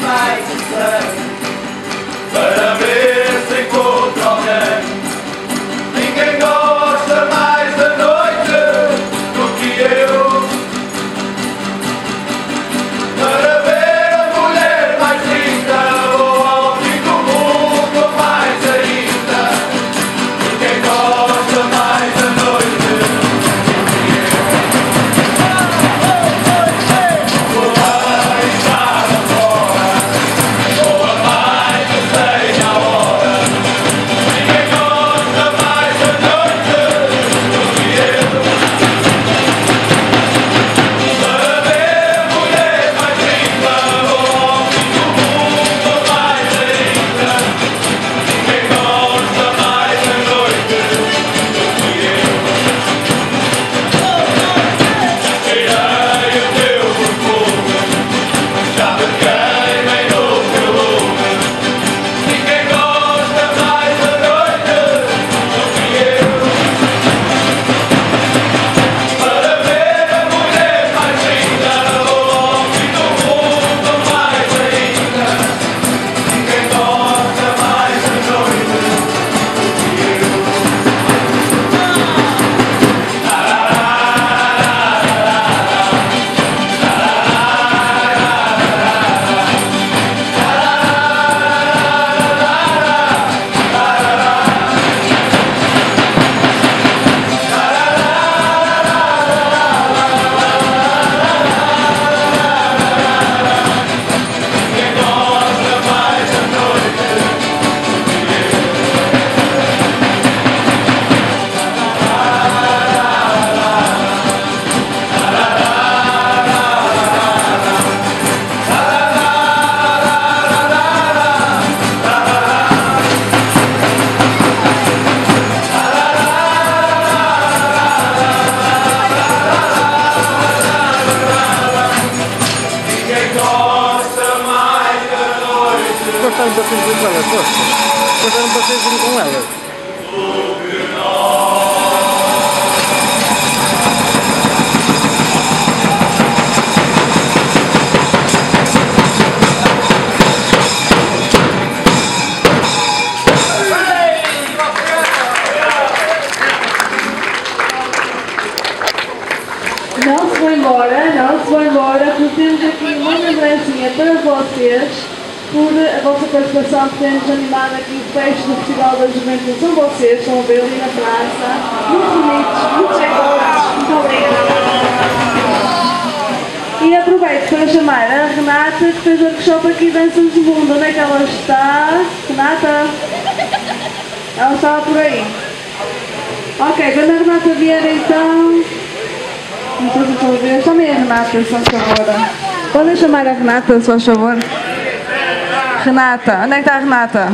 mais estranho para ver se encontro alguém. Ninguém gosta mais da noite do que eu, para ver a mulher mais linda ou ao fim do mundo mais ainda. Ninguém gosta mais da noite do que eu. Vou lá estar fora, ou a mais que seja a hora. Ninguém gosta mais da noite do que eu, para ver a mulher mais linda ou ao fim do mundo mais ainda. Ninguém gosta mais da noite do que eu. Tirei o teu perfume, já me queimei no teu lume. Ninguém gosta mais da noite do que eu, para ver a mulher mais linda ou ao fim do mundo mais ainda. Ninguém gosta mais da noite do que eu. Ninguém gosta mais da noite do que eu. Ninguém gosta mais da noite Gostaram de vocês com elas, gostam? Gostaram de vocês com elas? do que nós. Não se vão embora, não se vão embora, porque temos aqui uma lembrancinha para vocês por a vossa participação que temos animado aqui o fecho do Festival da Juventude. São vocês, estão a ver ali na praça, muito bonitos, muito jeitosos, muito obrigada. E aproveito para chamar a Renata, que fez o workshop aqui de Danças do Mundo. Onde é que ela está? Renata? Ela estava por aí. Ok, quando a Renata vier então... Não sei se estou a ver. Chamem a Renata, se faz favor. Podem chamar a Renata, se faz favor. Renata, onde é que está a Renata?